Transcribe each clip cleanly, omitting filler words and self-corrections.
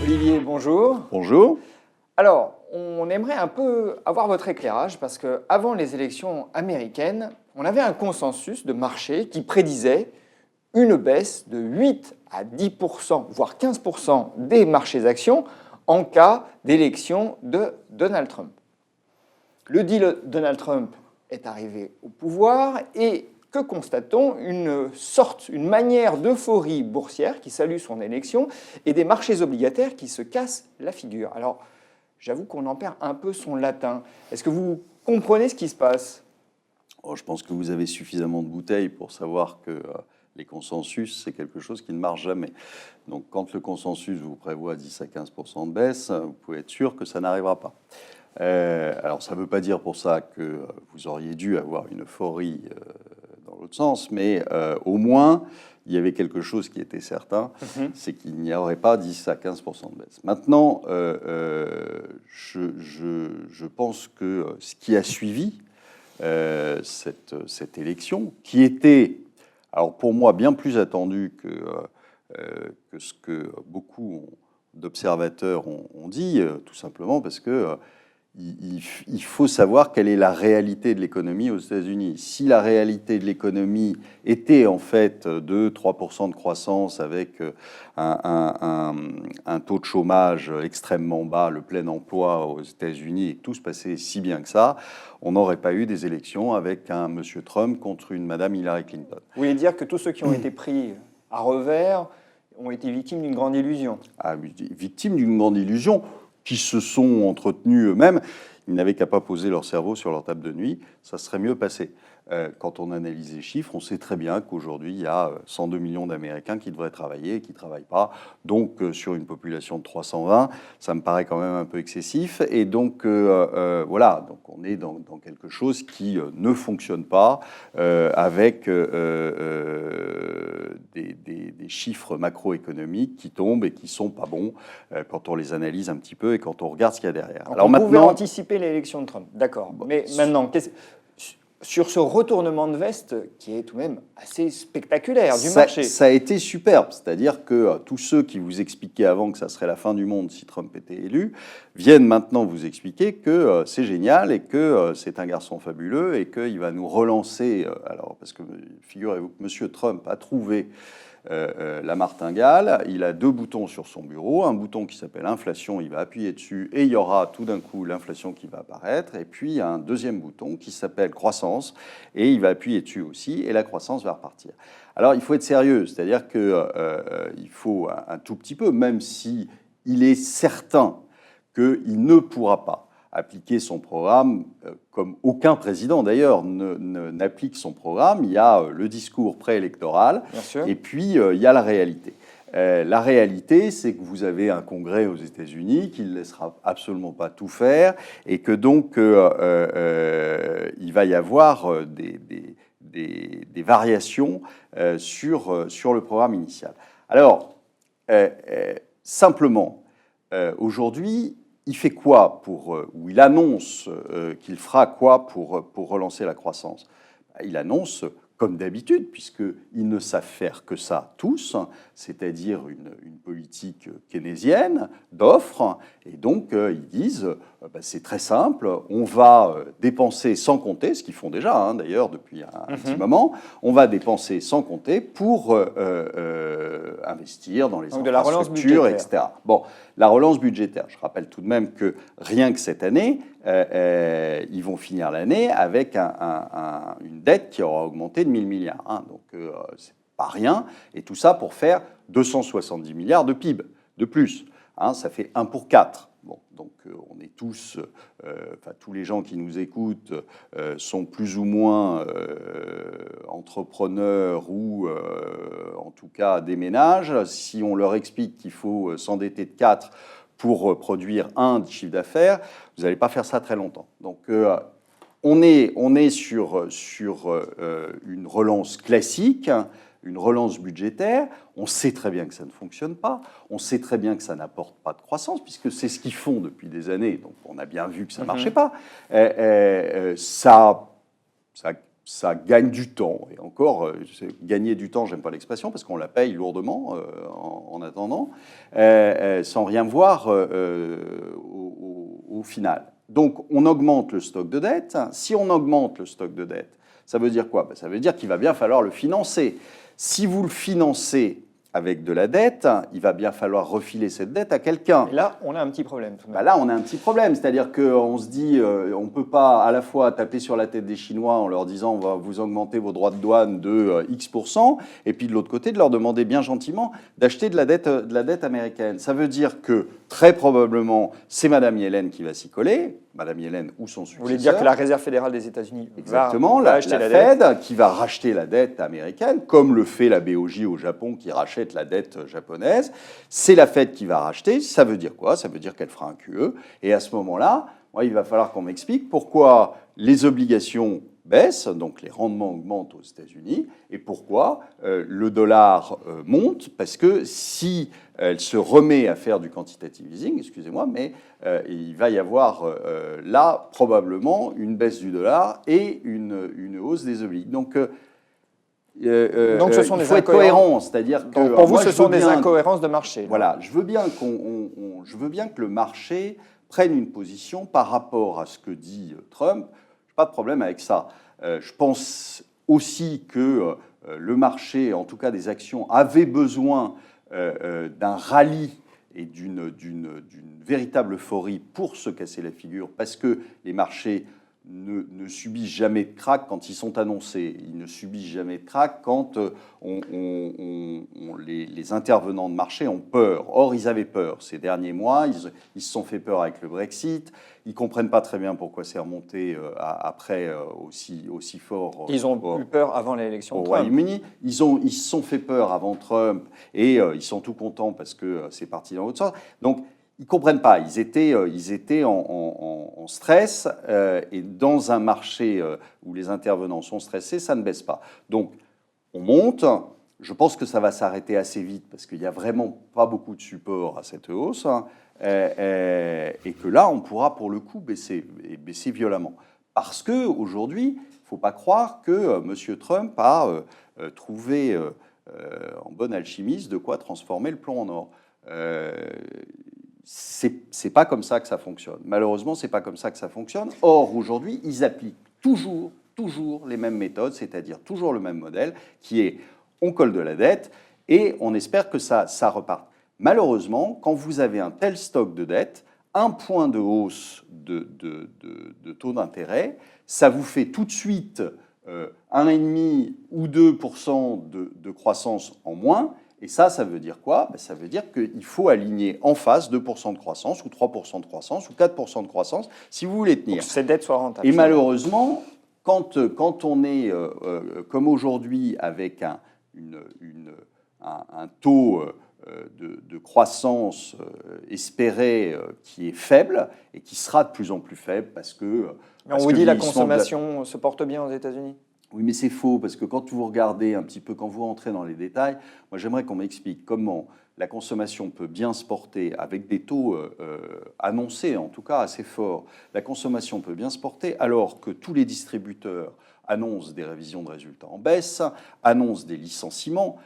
Olivier, bonjour. Bonjour. Alors, on aimerait un peu avoir votre éclairage parce qu'avant les élections américaines, on avait un consensus de marché qui prédisait une baisse de 8 à 10%, voire 15% des marchés actions en cas d'élection de Donald Trump. Le deal Donald Trump est arrivé au pouvoir et que constate-t-on? Une manière d'euphorie boursière qui salue son élection et des marchés obligataires qui se cassent la figure. Alors, j'avoue qu'on en perd un peu son latin. Est-ce que vous comprenez ce qui se passe? Je pense que vous avez suffisamment de bouteilles pour savoir que les consensus, c'est quelque chose qui ne marche jamais. Donc, quand le consensus vous prévoit 10 à 15% de baisse, vous pouvez être sûr que ça n'arrivera pas. Alors, ça ne veut pas dire pour ça que vous auriez dû avoir une euphorie dans l'autre sens, mais au moins, il y avait quelque chose qui était certain, c'est qu'il n'y aurait pas 10 à 15% de baisse. Maintenant, je pense que ce qui a suivi cette élection, qui était, alors pour moi, bien plus attendue que ce que beaucoup d'observateurs ont dit, tout simplement parce que il faut savoir quelle est la réalité de l'économie aux États-Unis. Si la réalité de l'économie était en fait 2-3% de croissance avec un taux de chômage extrêmement bas, le plein emploi aux États-Unis, et que tout se passait si bien que ça, on n'aurait pas eu des élections avec un monsieur Trump contre une madame Hillary Clinton. Vous voulez dire que tous ceux qui ont été pris à revers ont été victimes d'une grande illusion? Victimes d'une grande illusion, qui se sont entretenus eux-mêmes, ils n'avaient qu'à pas poser leur cerveau sur leur table de nuit, ça serait mieux passé. Quand on analyse les chiffres, on sait très bien qu'aujourd'hui, il y a 102 millions d'Américains qui devraient travailler et qui ne travaillent pas. Donc, sur une population de 320, ça me paraît quand même un peu excessif. Et donc, voilà, donc on est dans quelque chose qui ne fonctionne pas avec des chiffres macroéconomiques qui tombent et qui ne sont pas bons quand on les analyse un petit peu et quand on regarde ce qu'il y a derrière. Donc alors on pouvait anticiper l'élection de Trump, d'accord. Mais maintenant, sur ce retournement de veste qui est tout de même assez spectaculaire du marché. Ça a été superbe, c'est-à-dire que tous ceux qui vous expliquaient avant que ça serait la fin du monde si Trump était élu, viennent maintenant vous expliquer que c'est génial et que c'est un garçon fabuleux et qu'il va nous relancer. Alors, parce que figurez-vous que M. Trump a trouvé la martingale, il a deux boutons sur son bureau, un bouton qui s'appelle inflation, il va appuyer dessus et il y aura tout d'un coup l'inflation qui va apparaître, et puis un deuxième bouton qui s'appelle croissance et il va appuyer dessus aussi et la croissance va repartir. Alors il faut être sérieux, c'est-à-dire qu'il faut un tout petit peu, même si il est certain qu'il ne pourra pas appliquer son programme, comme aucun président d'ailleurs n'applique son programme. Il y a le discours préélectoral et puis il y a la réalité. La réalité, c'est que vous avez un congrès aux États-Unis qui ne laissera absolument pas tout faire et que donc il va y avoir des variations sur le programme initial. Alors, simplement, aujourd'hui, il fait quoi ou il annonce qu'il fera quoi pour relancer la croissance? Il annonce, comme d'habitude, puisqu'ils ne savent faire que ça tous, c'est-à-dire une politique keynésienne d'offres, et donc ils disent, c'est très simple, on va dépenser sans compter, ce qu'ils font déjà d'ailleurs depuis un petit moment, on va dépenser sans compter pour investir dans les infrastructures, etc. Bon, la relance budgétaire, je rappelle tout de même que rien que cette année, ils vont finir l'année avec une dette qui aura augmenté de 1 000 milliards. Donc, c'est pas rien. Et tout ça pour faire 270 milliards de PIB de plus. Ça fait 1 pour 4. Bon, donc, on est tous, tous les gens qui nous écoutent sont plus ou moins entrepreneurs ou en tout cas des ménages. Si on leur explique qu'il faut s'endetter de 4 pour produire 1 de chiffre d'affaires, vous n'allez pas faire ça très longtemps. Donc, on est sur une relance classique, une relance budgétaire. On sait très bien que ça ne fonctionne pas. On sait très bien que ça n'apporte pas de croissance, puisque c'est ce qu'ils font depuis des années. Donc, on a bien vu que ça ne marchait pas. Ça ça gagne du temps. Et encore, gagner du temps, j'aime pas l'expression, parce qu'on la paye lourdement en attendant, sans rien voir au final. Donc, on augmente le stock de dette. Si on augmente le stock de dette, ça veut dire quoi? Ça veut dire qu'il va bien falloir le financer. Si vous le financez avec de la dette, il va bien falloir refiler cette dette à quelqu'un. Et là, on a un petit problème. Là, on a un petit problème. C'est-à-dire qu'on se dit, on ne peut pas à la fois taper sur la tête des Chinois en leur disant on va vous augmenter vos droits de douane de X%, et puis de l'autre côté, de leur demander bien gentiment d'acheter de la dette américaine. Ça veut dire que très probablement, c'est Mme Yellen qui va s'y coller. Mme Yellen ou son successeur. Vous voulez dire que la Réserve fédérale des États-Unis Exactement, va acheter la dette Fed qui va racheter la dette américaine, comme le fait la BOJ au Japon qui rachète la dette japonaise. C'est la Fed qui va racheter. Ça veut dire quoi? Ça veut dire qu'elle fera un QE. Et à ce moment-là, il va falloir qu'on m'explique pourquoi les obligations baissent, donc les rendements augmentent aux États-Unis, et pourquoi le dollar monte, parce que si elle se remet à faire du quantitative easing, excusez-moi, mais il va y avoir là probablement une baisse du dollar et une hausse des obligations. Donc ce sont il des faut être cohérent, c'est-à-dire que pour vous, ce sont des incohérences de marché. Voilà, je veux bien que le marché prenne une position par rapport à ce que dit Trump. Pas de problème avec ça. Je pense aussi que le marché, en tout cas des actions, avait besoin d'un rallye et d'une véritable euphorie pour se casser la figure, parce que les marchés ne subissent jamais de krach quand ils sont annoncés. Ils ne subissent jamais de krach quand les intervenants de marché ont peur. Or, ils avaient peur ces derniers mois. Ils se sont fait peur avec le Brexit. Ils ne comprennent pas très bien pourquoi c'est remonté après aussi fort. Ils ont eu peur avant l'élection au de Trump. Royaume-Uni. Ils se sont fait peur avant Trump et ils sont tout contents parce que c'est parti dans l'autre sens. Donc, ils ne comprennent pas. Ils étaient en stress et dans un marché où les intervenants sont stressés, ça ne baisse pas. Donc, on monte. Je pense que ça va s'arrêter assez vite parce qu'il n'y a vraiment pas beaucoup de support à cette hausse et que là, on pourra pour le coup baisser violemment. Parce qu'aujourd'hui, il ne faut pas croire que M. Trump a trouvé en bonne alchimiste de quoi transformer le plomb en or. C'est pas comme ça que ça fonctionne. Malheureusement, c'est pas comme ça que ça fonctionne. Or, aujourd'hui, ils appliquent toujours les mêmes méthodes, c'est-à-dire toujours le même modèle, qui est on colle de la dette et on espère que ça reparte. Malheureusement, quand vous avez un tel stock de dette, un point de hausse de taux d'intérêt, ça vous fait tout de suite 1,5 ou 2% de croissance en moins. Et ça veut dire quoi? Ça veut dire qu'il faut aligner en face 2% de croissance, ou 3% de croissance, ou 4% de croissance, si vous voulez tenir. Pour que ces dettes soient rentables. Et malheureusement, quand on est comme aujourd'hui avec un taux de croissance espéré qui est faible et qui sera de plus en plus faible parce que... Mais on vous dit la consommation se porte bien aux États-Unis? Oui, mais c'est faux, parce que quand vous regardez un petit peu, quand vous rentrez dans les détails, moi j'aimerais qu'on m'explique comment la consommation peut bien se porter avec des taux annoncés, en tout cas assez forts. La consommation peut bien se porter alors que tous les distributeurs annoncent des révisions de résultats en baisse, annoncent des licenciements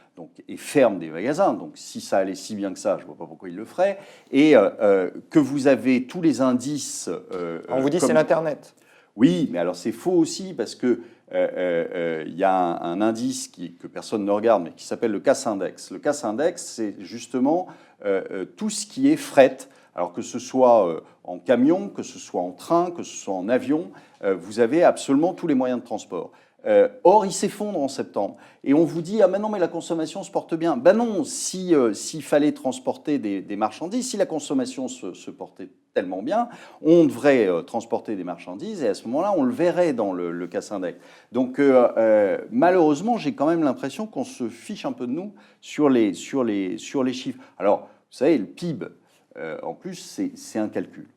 et ferment des magasins. Donc si ça allait si bien que ça, je ne vois pas pourquoi ils le feraient. Et que vous avez tous les indices... On vous dit c'est l'Internet. Oui, mais alors c'est faux aussi parce que y a un indice que personne ne regarde, mais qui s'appelle le CAS Index. Le CAS Index, c'est justement tout ce qui est fret. Alors que ce soit en camion, que ce soit en train, que ce soit en avion, vous avez absolument tous les moyens de transport. Or, il s'effondre en septembre. Et on vous dit, ah ben non, mais la consommation se porte bien. Ben non, s'il fallait transporter des marchandises, si la consommation se portait tellement bien, on devrait transporter des marchandises, et à ce moment-là, on le verrait dans le CAS Index. Donc, malheureusement, j'ai quand même l'impression qu'on se fiche un peu de nous sur les chiffres. Alors, vous savez, le PIB, en plus, c'est un calcul,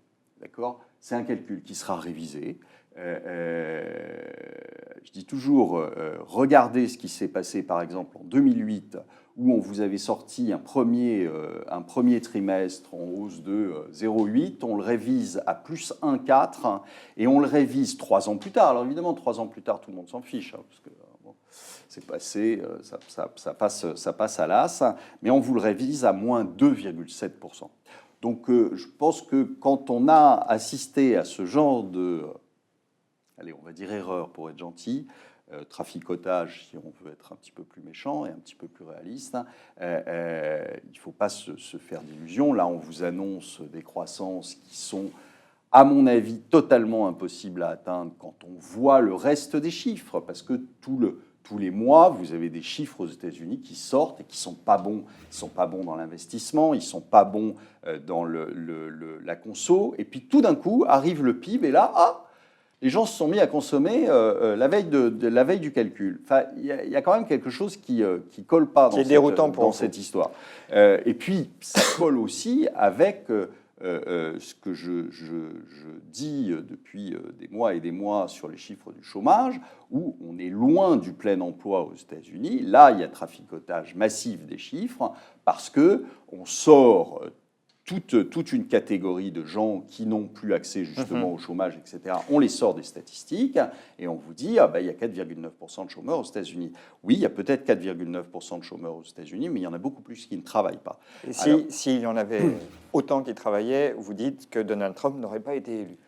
d'accord? C'est un calcul qui sera révisé. Je dis toujours, regardez ce qui s'est passé par exemple en 2008 où on vous avait sorti un premier trimestre en hausse de 0,8, on le révise à plus 1,4 et on le révise 3 ans plus tard. Alors évidemment, 3 ans plus tard, tout le monde s'en fiche, parce que bon, c'est passé, ça passe à l'as, mais on vous le révise à moins 2,7%. Donc je pense que quand on a assisté à ce genre de, allez, on va dire erreur pour être gentil, traficotage, si on veut être un petit peu plus méchant et un petit peu plus réaliste, il ne faut pas se faire d'illusions. Là, on vous annonce des croissances qui sont, à mon avis, totalement impossibles à atteindre quand on voit le reste des chiffres, parce que tous les mois, vous avez des chiffres aux États-Unis qui sortent et qui ne sont pas bons. Ils ne sont pas bons dans l'investissement, ils ne sont pas bons dans la conso. Et puis tout d'un coup, arrive le PIB et là, les gens se sont mis à consommer la veille du calcul. Enfin, il y a quand même quelque chose qui colle pas dans cette histoire. Et puis, ça colle aussi avec ce que je dis depuis des mois et des mois sur les chiffres du chômage, où on est loin du plein emploi aux États-Unis. Là, il y a traficotage massif des chiffres parce qu'on sort toute une catégorie de gens qui n'ont plus accès justement au chômage, etc. On les sort des statistiques et on vous dit il y a 4,9% de chômeurs aux États-Unis. Oui, il y a peut-être 4,9% de chômeurs aux États-Unis, mais il y en a beaucoup plus qui ne travaillent pas. Et s'il y en avait autant qui travaillaient, vous dites que Donald Trump n'aurait pas été élu?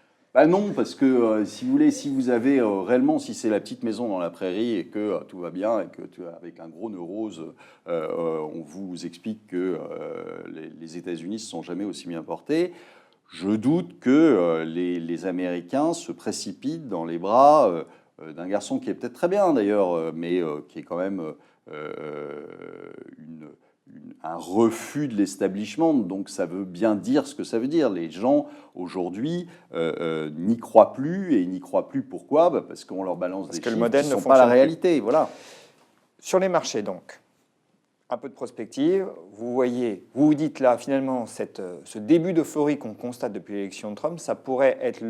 Non, parce que si vous voulez, si vous avez réellement, si c'est la petite maison dans la prairie et que tout va bien et que avec un gros neurose, on vous explique que les États-Unis ne se sont jamais aussi bien portés, je doute que les Américains se précipitent dans les bras d'un garçon qui est peut-être très bien d'ailleurs, mais qui est quand même un refus de l'establishment, donc ça veut bien dire ce que ça veut dire. Les gens, aujourd'hui, n'y croient plus, et ils n'y croient plus pourquoi ? Parce qu'on leur balance des chiffres qui ne sont pas la réalité. Voilà. Sur les marchés, donc, un peu de prospective, vous dites là, finalement, ce début d'euphorie qu'on constate depuis l'élection de Trump, ça pourrait être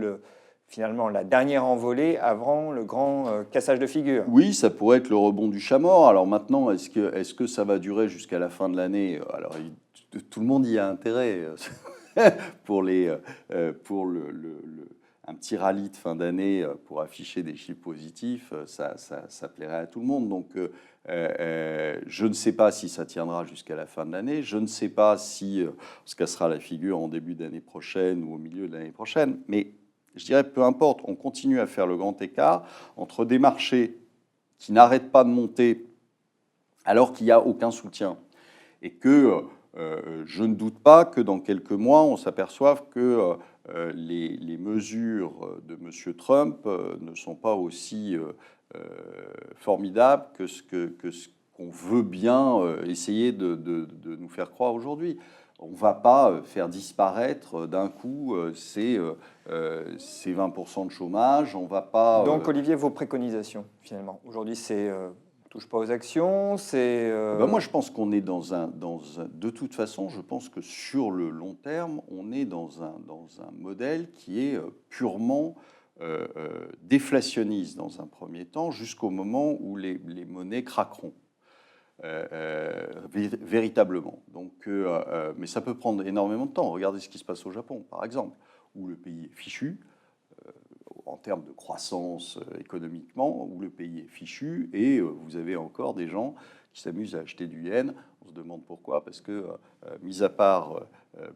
finalement la dernière envolée avant le grand cassage de figure. Oui, ça pourrait être le rebond du chat mort. Alors maintenant, est-ce que ça va durer jusqu'à la fin de l'année ? Alors tout le monde y a intérêt pour un petit rallye de fin d'année pour afficher des chiffres positifs, ça plairait à tout le monde. Donc je ne sais pas si ça tiendra jusqu'à la fin de l'année. Je ne sais pas si on se cassera la figure en début d'année prochaine ou au milieu de l'année prochaine. Mais je dirais, peu importe, on continue à faire le grand écart entre des marchés qui n'arrêtent pas de monter alors qu'il n'y a aucun soutien. Et que je ne doute pas que dans quelques mois, on s'aperçoive que les mesures de M. Trump ne sont pas aussi formidables que ce qu'on veut bien essayer de nous faire croire aujourd'hui. On ne va pas faire disparaître d'un coup ces 20% de chômage. On va pas. Donc, Olivier, vos préconisations, finalement. Aujourd'hui, c'est touche pas aux actions. Moi, je pense qu'on est dans un. De toute façon, je pense que sur le long terme, on est dans un modèle qui est purement déflationniste dans un premier temps, jusqu'au moment où les monnaies craqueront. Véritablement. Donc, mais ça peut prendre énormément de temps. Regardez ce qui se passe au Japon, par exemple, où le pays est fichu en termes de croissance économiquement, où le pays est fichu, et vous avez encore des gens qui s'amusent à acheter du yen. On se demande pourquoi, parce que, mis à part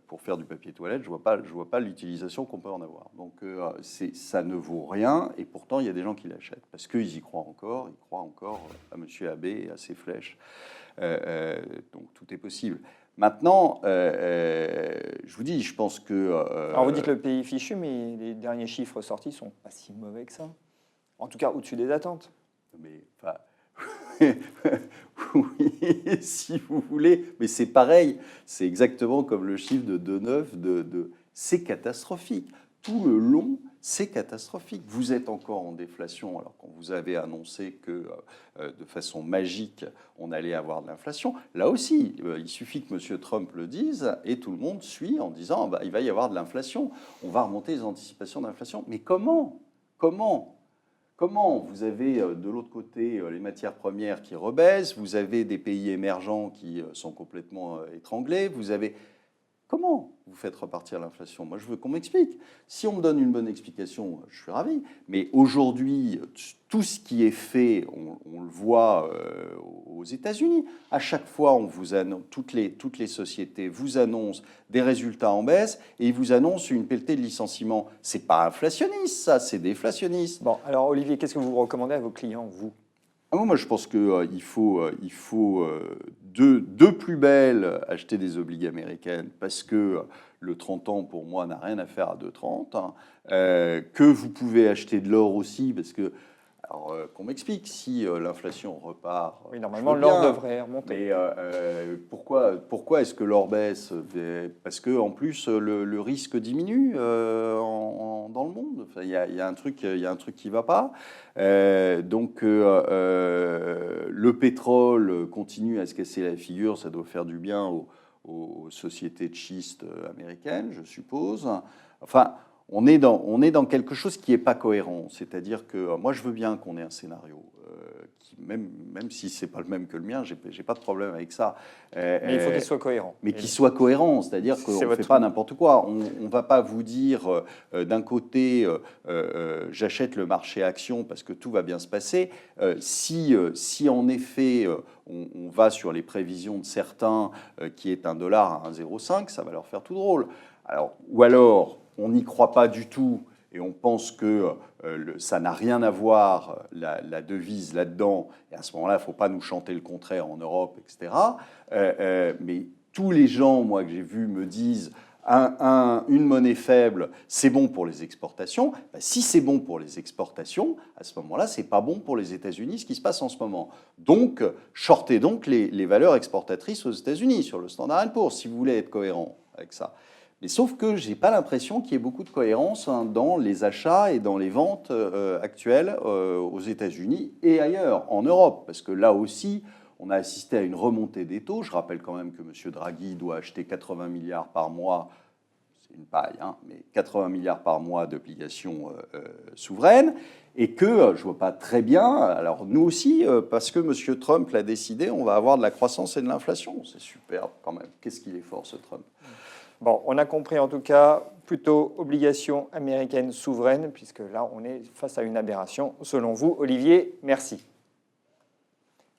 pour faire du papier toilette, je vois pas l'utilisation qu'on peut en avoir. Donc ça ne vaut rien, et pourtant il y a des gens qui l'achètent, parce qu'ils y croient encore, à M. Abe et à ses flèches. Donc tout est possible. Maintenant, je vous dis, je pense que... Alors vous dites le pays fichu, mais les derniers chiffres sortis sont pas si mauvais que ça. En tout cas, au-dessus des attentes. Mais, enfin... oui, si vous voulez, mais c'est pareil, c'est exactement comme le chiffre de 2,9, c'est catastrophique. Tout le long, c'est catastrophique. Vous êtes encore en déflation alors qu'on vous avait annoncé que de façon magique, on allait avoir de l'inflation. Là aussi, il suffit que M. Trump le dise et tout le monde suit en disant il va y avoir de l'inflation. On va remonter les anticipations d'inflation. Mais comment comment vous avez de l'autre côté les matières premières qui rebaissent, vous avez des pays émergents qui sont complètement étranglés, vous avez... Comment vous faites repartir l'inflation? Moi, je veux qu'on m'explique. Si on me donne une bonne explication, je suis ravi. Mais aujourd'hui, tout ce qui est fait, on le voit aux États-Unis. À chaque fois, on vous annonce, toutes les sociétés vous annoncent des résultats en baisse et ils vous annoncent une pelletée de licenciements. C'est pas inflationniste, ça, c'est déflationniste. Bon, alors Olivier, qu'est-ce que vous recommandez à vos clients, vous? Moi, je pense qu'il faut de plus belle acheter des obligations américaines parce que le 30 ans, pour moi, n'a rien à faire à 2,30. Hein. Que vous pouvez acheter de l'or aussi parce que, alors, qu'on m'explique, si l'inflation repart... Oui, normalement, l'or devrait remonter. Mais pourquoi est-ce que l'or baisse? Parce qu'en plus, le risque diminue dans le monde. Enfin, il y a un truc qui ne va pas. Donc, le pétrole continue à se casser la figure. Ça doit faire du bien aux sociétés de schiste américaines, je suppose. Enfin... On est dans quelque chose qui n'est pas cohérent. C'est-à-dire que moi, je veux bien qu'on ait un scénario, qui, même si ce n'est pas le même que le mien, je n'ai pas de problème avec ça. Mais il faut qu'il soit cohérent. Mais qu'il soit cohérent, c'est-à dire qu'on ne fait pas n'importe quoi. On ne va pas vous dire, d'un côté, j'achète le marché action parce que tout va bien se passer. Si en effet, on va sur les prévisions de certains, qui est $1 à 1,05, ça va leur faire tout drôle. Ou alors, on n'y croit pas du tout et on pense que ça n'a rien à voir, la devise là-dedans, et à ce moment-là, il ne faut pas nous chanter le contraire en Europe, etc. Mais tous les gens, moi, que j'ai vus me disent une monnaie faible, c'est bon pour les exportations. Si c'est bon pour les exportations, à ce moment-là, ce n'est pas bon pour les États-Unis, ce qui se passe en ce moment. Donc, shortez donc les valeurs exportatrices aux États-Unis sur le Standard & Poor's, si vous voulez être cohérent avec ça. Mais sauf que je n'ai pas l'impression qu'il y ait beaucoup de cohérence dans les achats et dans les ventes actuelles aux États-Unis et ailleurs, en Europe. Parce que là aussi, on a assisté à une remontée des taux. Je rappelle quand même que M. Draghi doit acheter 80 milliards par mois, c'est une paille, hein, mais 80 milliards par mois d'obligations souveraines. Et que je ne vois pas très bien, alors nous aussi, parce que M. Trump l'a décidé, on va avoir de la croissance et de l'inflation. C'est superbe quand même. Qu'est-ce qu'il est fort, ce Trump. Bon, on a compris en tout cas plutôt obligations américaines souveraines, puisque là, on est face à une aberration. Selon vous, Olivier, merci.